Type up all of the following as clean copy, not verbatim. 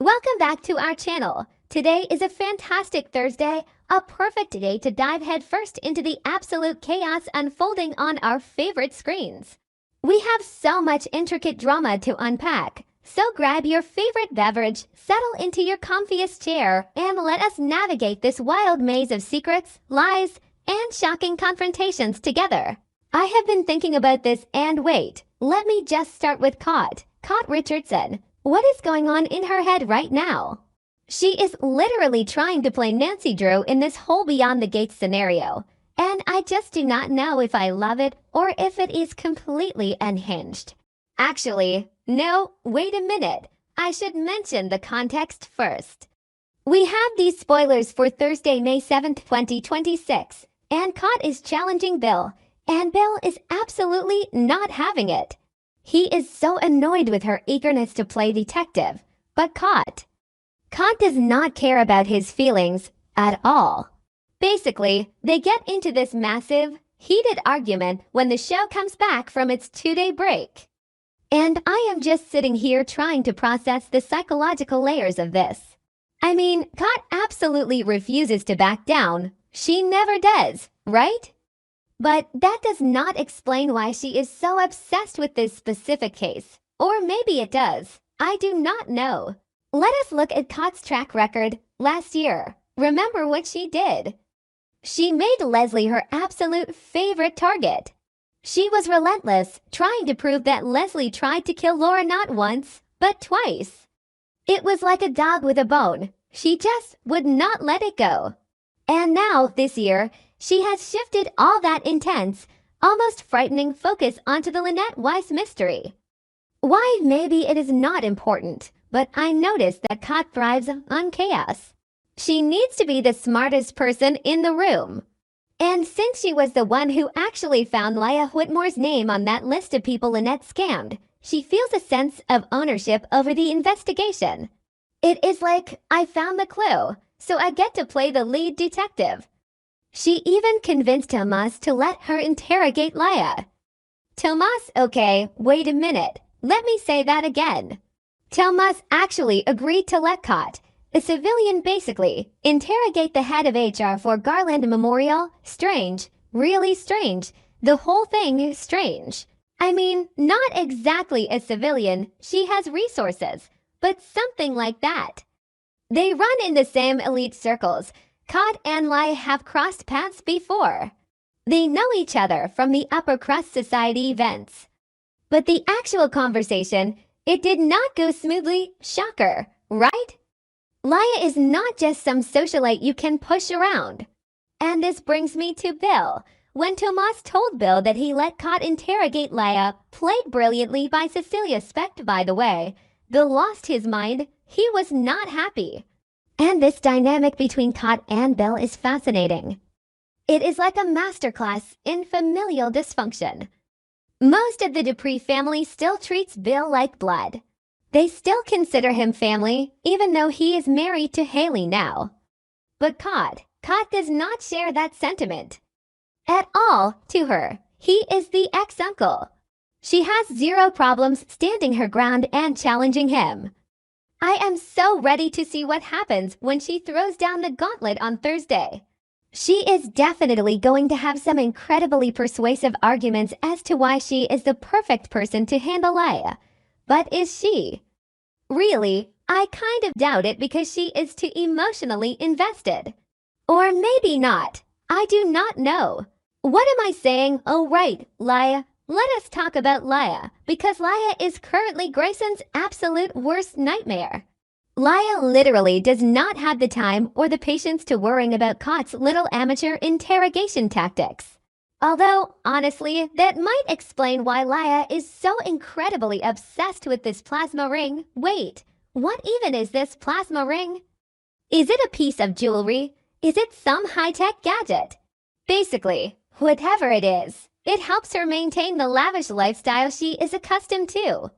Welcome back to our channel. Today is a fantastic Thursday, a perfect day to dive headfirst into the absolute chaos unfolding on our favorite screens. We have so much intricate drama to unpack, so grab your favorite beverage, settle into your comfiest chair, and let us navigate this wild maze of secrets, lies, and shocking confrontations together. I have been thinking about this and wait, let me just start with Caught Richardson. What is going on in her head right now? She is literally trying to play Nancy Drew in this whole Beyond the Gates scenario, and I just do not know if I love it or if it is completely unhinged. Actually, no, wait a minute. I should mention the context first. We have these spoilers for Thursday, May 7th, 2026, and Caught is challenging Bill, and Bill is absolutely not having it. He is so annoyed with her eagerness to play detective, but Caught does not care about his feelings at all. Basically, they get into this massive, heated argument when the show comes back from its 2-day break. And I am just sitting here trying to process the psychological layers of this. I mean, Caught absolutely refuses to back down. She never does, right? But that does not explain why she is so obsessed with this specific case. Or maybe it does. I do not know. Let us look at Caught's track record last year. Remember what she did. She made Leslie her absolute favorite target. She was relentless, trying to prove that Leslie tried to kill Laura not once, but twice. It was like a dog with a bone. She just would not let it go. And now, this year, she has shifted all that intense, almost frightening focus onto the Lynette Weiss mystery. Why, maybe it is not important, but I noticed that Caught thrives on chaos. She needs to be the smartest person in the room. And since she was the one who actually found Leah Whitmore's name on that list of people Lynette scammed, she feels a sense of ownership over the investigation. It is like, I found the clue, so I get to play the lead detective. She even convinced Tomas to let her interrogate Leah. Tomas, okay, wait a minute. Let me say that again. Tomas actually agreed to let Caught, a civilian basically, interrogate the head of HR for Garland Memorial. Strange, really strange. The whole thing is strange. I mean, not exactly a civilian, she has resources, but something like that. They run in the same elite circles. Caught and Leah have crossed paths before. They know each other from the upper crust society events. But the actual conversation, it did not go smoothly, shocker, right? Leah is not just some socialite you can push around. And this brings me to Bill. When Tomas told Bill that he let Caught interrogate Leah, played brilliantly by Cecilia Specht by the way, Bill lost his mind. He was not happy. And this dynamic between Caught and Bill is fascinating. It is like a masterclass in familial dysfunction. Most of the Dupree family still treats Bill like blood. They still consider him family, even though he is married to Haley now. But Caught does not share that sentiment. At all, to her, he is the ex-uncle. She has zero problems standing her ground and challenging him. I am so ready to see what happens when she throws down the gauntlet on Thursday. She is definitely going to have some incredibly persuasive arguments as to why she is the perfect person to handle Leah. But is she? Really, I kind of doubt it because she is too emotionally invested. Or maybe not. I do not know. What am I saying? Oh right, Leah. Let us talk about Leah, because Leah is currently Grayson's absolute worst nightmare. Leah literally does not have the time or the patience to worrying about Caught's little amateur interrogation tactics. Although, honestly, that might explain why Leah is so incredibly obsessed with this plasma ring. Wait, what even is this plasma ring? Is it a piece of jewelry? Is it some high-tech gadget? Basically, whatever it is, it helps her maintain the lavish lifestyle she is accustomed to.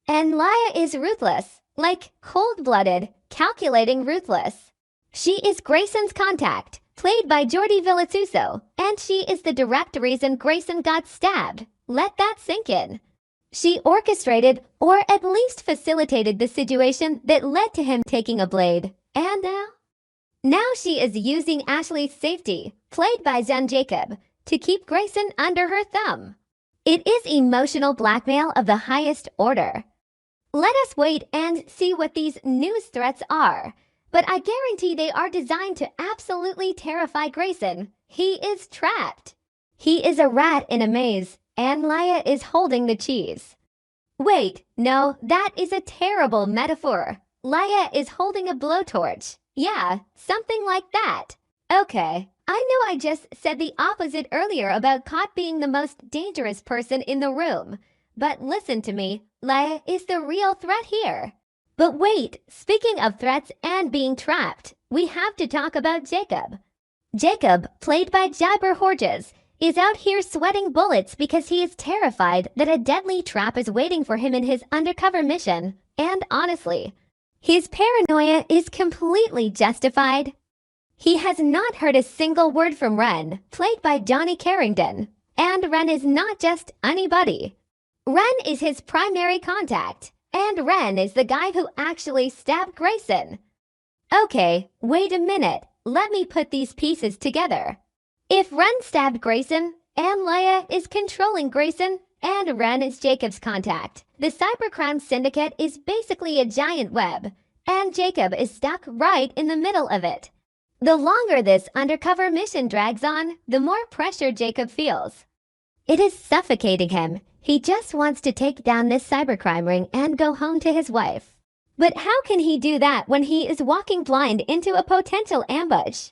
And Leah is ruthless, like cold-blooded, calculating ruthless. She is Grayson's contact, played by Jordi Vilasuso, and she is the direct reason Grayson got stabbed. Let that sink in. She orchestrated, or at least facilitated, the situation that led to him taking a blade. And now she is using Ashley's safety, played by Jen Jacob, to keep Grayson under her thumb. It is emotional blackmail of the highest order. Let us wait and see what these news threats are. But I guarantee they are designed to absolutely terrify Grayson. He is trapped. He is a rat in a maze, and Laya is holding the cheese. Wait, no, that is a terrible metaphor. Laya is holding a blowtorch. Yeah, something like that. Okay, I know I just said the opposite earlier about Kot being the most dangerous person in the room. But listen to me, Laya is the real threat here. But wait, speaking of threats and being trapped, we have to talk about Jacob. Jacob, played by Jabber Horges, is out here sweating bullets because he is terrified that a deadly trap is waiting for him in his undercover mission. And honestly, his paranoia is completely justified. He has not heard a single word from Ren, played by Johnny Carrington. And Ren is not just anybody. Ren is his primary contact. And Ren is the guy who actually stabbed Grayson. Okay, wait a minute. Let me put these pieces together. If Ren stabbed Grayson, and Laya is controlling Grayson, and Ren is Jacob's contact, the cybercrime syndicate is basically a giant web, and Jacob is stuck right in the middle of it. The longer this undercover mission drags on, the more pressure Jacob feels. It is suffocating him. He just wants to take down this cybercrime ring and go home to his wife. But how can he do that when he is walking blind into a potential ambush?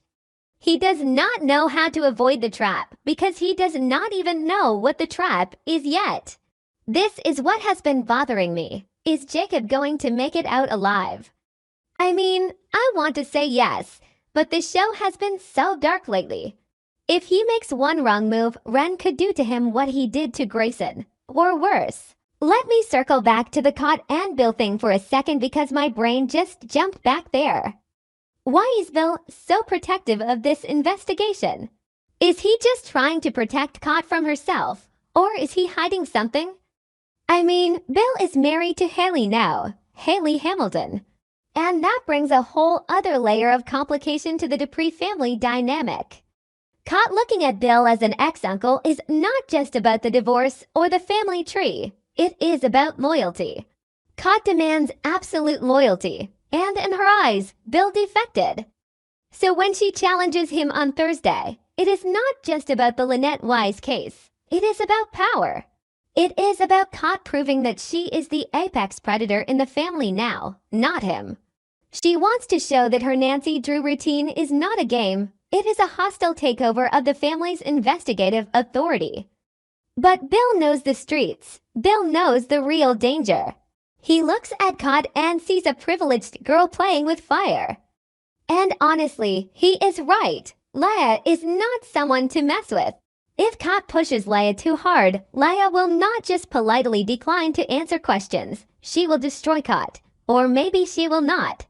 He does not know how to avoid the trap because he does not even know what the trap is yet. This is what has been bothering me. Is Jacob going to make it out alive? I mean, I want to say yes, but the show has been so dark lately. If he makes one wrong move, Ren could do to him what he did to Grayson, or worse. Let me circle back to the Kot and Bill thing for a second because my brain just jumped back there. Why is Bill so protective of this investigation? Is he just trying to protect Kot from herself, or is he hiding something? I mean, Bill is married to Haley now, Haley Hamilton. And that brings a whole other layer of complication to the Dupree family dynamic. Kot looking at Bill as an ex-uncle is not just about the divorce or the family tree. It is about loyalty. Kot demands absolute loyalty, and in her eyes, Bill defected. So when she challenges him on Thursday, it is not just about the Lynette Wise case. It is about power. It is about Kot proving that she is the apex predator in the family now, not him. She wants to show that her Nancy Drew routine is not a game. It is a hostile takeover of the family's investigative authority. But Bill knows the streets. Bill knows the real danger. He looks at Kot and sees a privileged girl playing with fire. And honestly, he is right. Laya is not someone to mess with. If Kot pushes Laya too hard, Laya will not just politely decline to answer questions. She will destroy Kot. Or maybe she will not.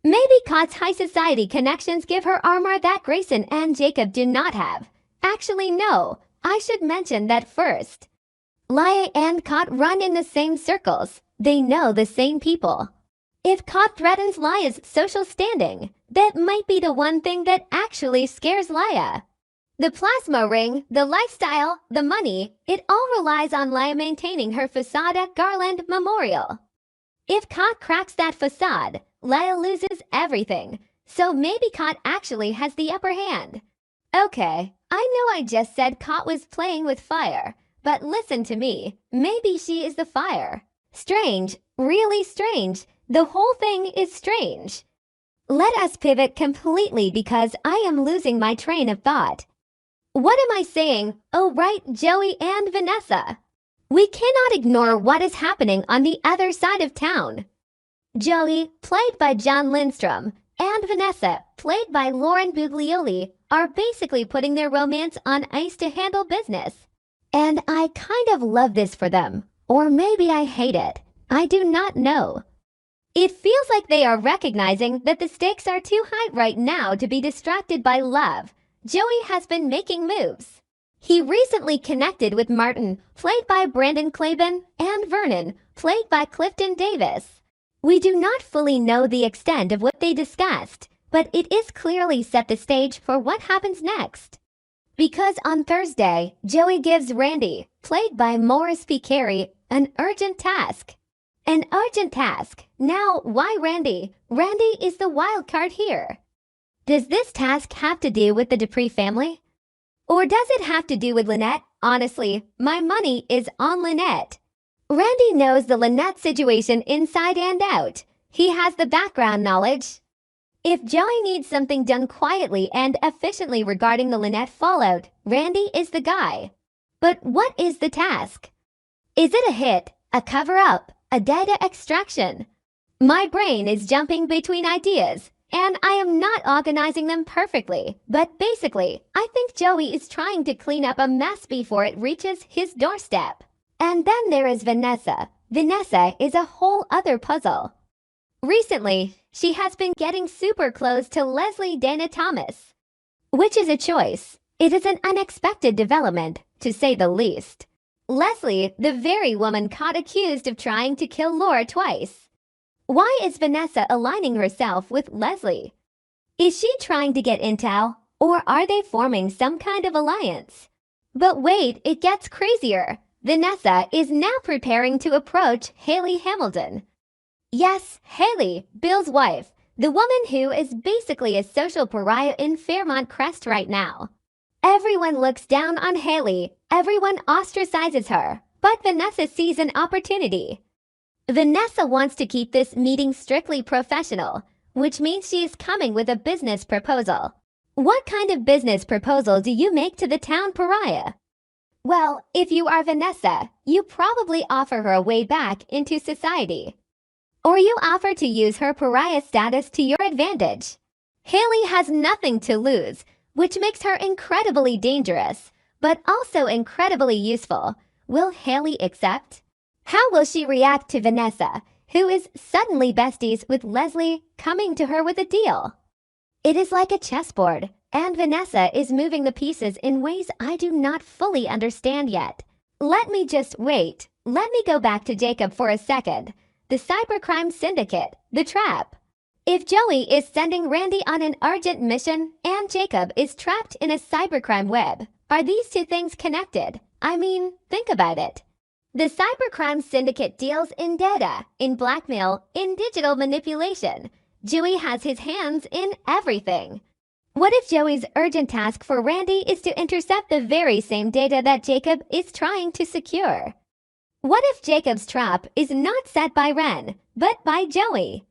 Maybe Kot's high society connections give her armor that Grayson and Jacob do not have. Actually, no. I should mention that first. Laya and Kot run in the same circles. They know the same people. If Kot threatens Laya's social standing, that might be the one thing that actually scares Laya. The plasma ring, the lifestyle, the money, it all relies on Laya maintaining her facade at Garland Memorial. If Kot cracks that facade, Laya loses everything, so maybe Kot actually has the upper hand. Okay, I know I just said Kot was playing with fire, but listen to me, maybe she is the fire. Strange, really strange, the whole thing is strange. Let us pivot completely because I am losing my train of thought. What am I saying? Oh right, Joey and Vanessa. We cannot ignore what is happening on the other side of town. Joey, played by John Lindstrom, and Vanessa, played by Lauren Buglioli, are basically putting their romance on ice to handle business. And I kind of love this for them. Or maybe I hate it. I do not know. It feels like they are recognizing that the stakes are too high right now to be distracted by love. Joey has been making moves. He recently connected with Martin, played by Brandon Claiborne, and Vernon, played by Clifton Davis. We do not fully know the extent of what they discussed, but it is clearly set the stage for what happens next. Because on Thursday, Joey gives Randy, played by Morris P. Carey, an urgent task. An urgent task. Now, why Randy? Randy is the wild card here. Does this task have to do with the Dupree family? Or does it have to do with Lynette? Honestly, my money is on Lynette. Randy knows the Lynette situation inside and out. He has the background knowledge. If Joey needs something done quietly and efficiently regarding the Lynette fallout, Randy is the guy. But what is the task? Is it a hit, a cover-up, a data extraction? My brain is jumping between ideas, and I am not organizing them perfectly, but basically, I think Joey is trying to clean up a mess before it reaches his doorstep. And then there is Vanessa. Vanessa is a whole other puzzle. Recently, she has been getting super close to Leslie Dana Thomas, which is a choice. It is an unexpected development, to say the least. Leslie, the very woman caught accused of trying to kill Laura twice. Why is Vanessa aligning herself with Leslie? Is she trying to get intel, or are they forming some kind of alliance? But wait, it gets crazier. Vanessa is now preparing to approach Haley Hamilton. Yes, Haley, Bill's wife, the woman who is basically a social pariah in Fairmont Crest right now. Everyone looks down on Haley, everyone ostracizes her, but Vanessa sees an opportunity. Vanessa wants to keep this meeting strictly professional, which means she is coming with a business proposal. What kind of business proposal do you make to the town pariah? Well, if you are Vanessa, you probably offer her a way back into society. Or you offer to use her pariah status to your advantage. Haley has nothing to lose, which makes her incredibly dangerous, but also incredibly useful. Will Haley accept? How will she react to Vanessa, who is suddenly besties with Leslie, coming to her with a deal? It is like a chessboard, and Vanessa is moving the pieces in ways I do not fully understand yet. Let me just wait. Let me go back to Jacob for a second. The cybercrime syndicate, the trap. If Joey is sending Randy on an urgent mission and Jacob is trapped in a cybercrime web, are these two things connected? I mean, think about it. The cybercrime syndicate deals in data, in blackmail, in digital manipulation. Joey has his hands in everything. What if Joey's urgent task for Randy is to intercept the very same data that Jacob is trying to secure? What if Jacob's trap is not set by Ren, but by Joey?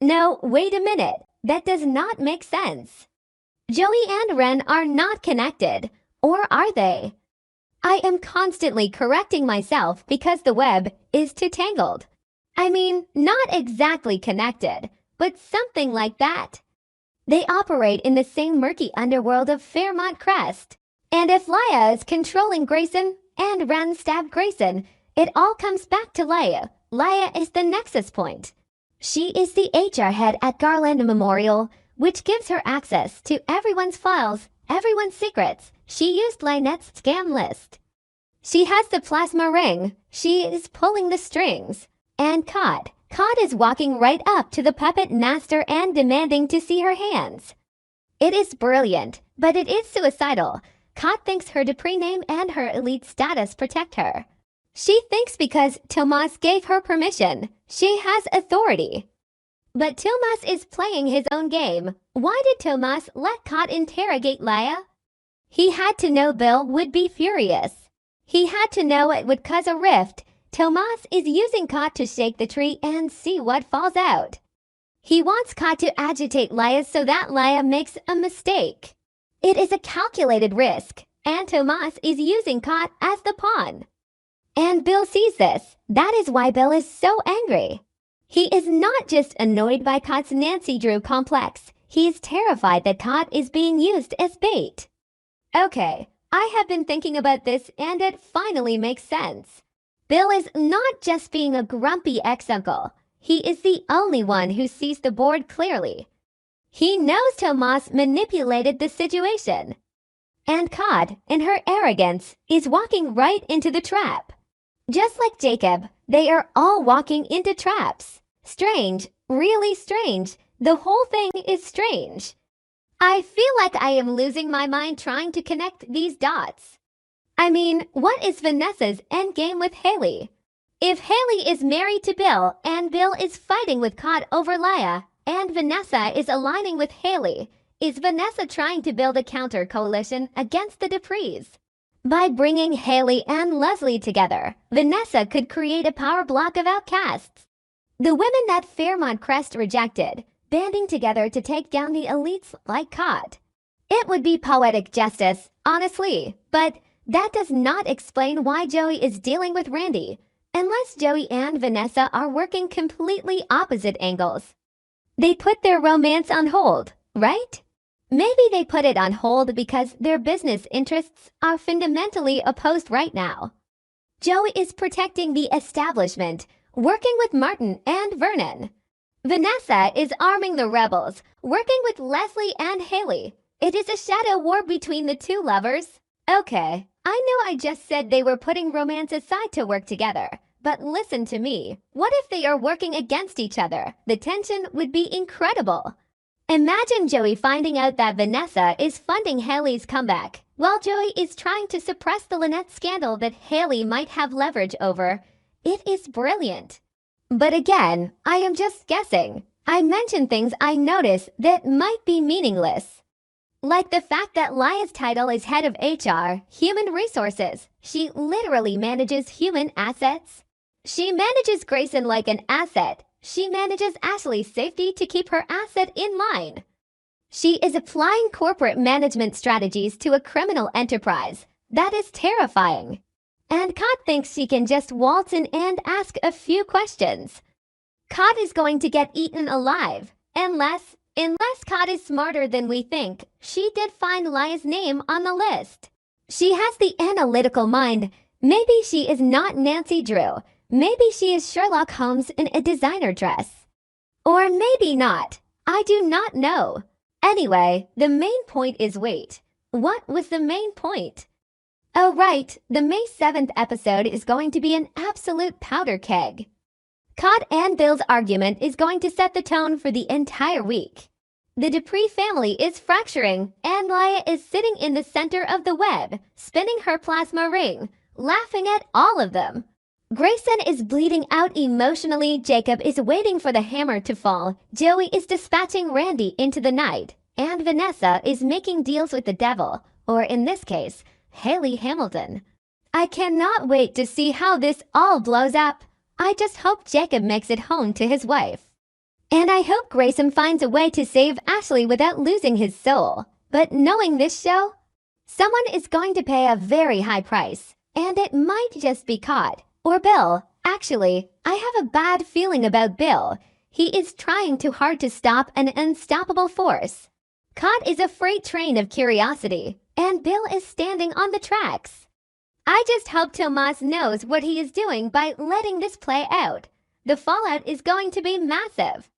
No, wait a minute. That does not make sense. Joey and Ren are not connected, or are they? I am constantly correcting myself because the web is too tangled. I mean, not exactly connected, but something like that. They operate in the same murky underworld of Fairmont Crest. And if Laya is controlling Grayson and Ren stabbed Grayson, it all comes back to Laya. Laya is the nexus point. She is the HR head at Garland Memorial, which gives her access to everyone's files, everyone's secrets. She used Lynette's scam list. She has the plasma ring. She is pulling the strings. And Cod is walking right up to the puppet master and demanding to see her hands. It is brilliant, but it is suicidal. Cod thinks her Dupree name and her elite status protect her. She thinks because Tomas gave her permission, she has authority. But Tomas is playing his own game. Why did Tomas let Cod interrogate Laya? He had to know Bill would be furious. He had to know it would cause a rift. Tomas is using Cod to shake the tree and see what falls out. He wants Cod to agitate Laya so that Laya makes a mistake. It is a calculated risk, and Tomas is using Cod as the pawn. And Bill sees this. That is why Bill is so angry. He is not just annoyed by Cod's Nancy Drew complex. He is terrified that Cod is being used as bait. Okay, I have been thinking about this and it finally makes sense. Bill is not just being a grumpy ex-uncle. He is the only one who sees the board clearly. He knows Tomas manipulated the situation. And Cod, in her arrogance, is walking right into the trap. Just like Jacob, they are all walking into traps. Strange, really strange. The whole thing is strange. I feel like I am losing my mind trying to connect these dots. I mean, what is Vanessa's endgame with Haley? If Haley is married to Bill and Bill is fighting with Cod over Laya and Vanessa is aligning with Haley, is Vanessa trying to build a counter coalition against the Duprees? By bringing Haley and Leslie together, Vanessa could create a power block of outcasts. The women that Fairmont Crest rejected, banding together to take down the elites like Cod. It would be poetic justice, honestly, but that does not explain why Joey is dealing with Randy, unless Joey and Vanessa are working completely opposite angles. They put their romance on hold, right? Maybe they put it on hold because their business interests are fundamentally opposed right now. Joey is protecting the establishment, working with Martin and Vernon. Vanessa is arming the rebels, working with Leslie and Haley. It is a shadow war between the two lovers. Okay, I know I just said they were putting romance aside to work together, but listen to me. What if they are working against each other? The tension would be incredible. Imagine Joey finding out that Vanessa is funding Haley's comeback, while Joey is trying to suppress the Lynette scandal that Haley might have leverage over. It is brilliant. But again, I am just guessing. I mention things I notice that might be meaningless. Like the fact that Laya's title is head of HR, human resources. She literally manages human assets. She manages Grayson like an asset. She manages Ashley's safety to keep her asset in line. She is applying corporate management strategies to a criminal enterprise. That is terrifying. And Cod thinks she can just waltz in and ask a few questions. Cod is going to get eaten alive, unless Cod is smarter than we think. She did find Laya's name on the list. She has the analytical mind. Maybe she is not Nancy Drew. Maybe she is Sherlock Holmes in a designer dress. Or maybe not. I do not know. Anyway, the main point is wait. What was the main point? Oh right, the May 7th episode is going to be an absolute powder keg. Cod and Bill's argument is going to set the tone for the entire week. The Dupree family is fracturing, and Laya is sitting in the center of the web, spinning her plasma ring, laughing at all of them. Grayson is bleeding out emotionally. Jacob is waiting for the hammer to fall. Joey is dispatching Randy into the night, and Vanessa is making deals with the devil, or in this case, Haley Hamilton. I cannot wait to see how this all blows up. I just hope Jacob makes it home to his wife. And I hope Grayson finds a way to save Ashley without losing his soul. But knowing this show, someone is going to pay a very high price, and it might just be Cod or Bill. Actually, I have a bad feeling about Bill. He is trying too hard to stop an unstoppable force. Cod is a freight train of curiosity, and Bill is standing on the tracks. I just hope Tomas knows what he is doing by letting this play out. The fallout is going to be massive.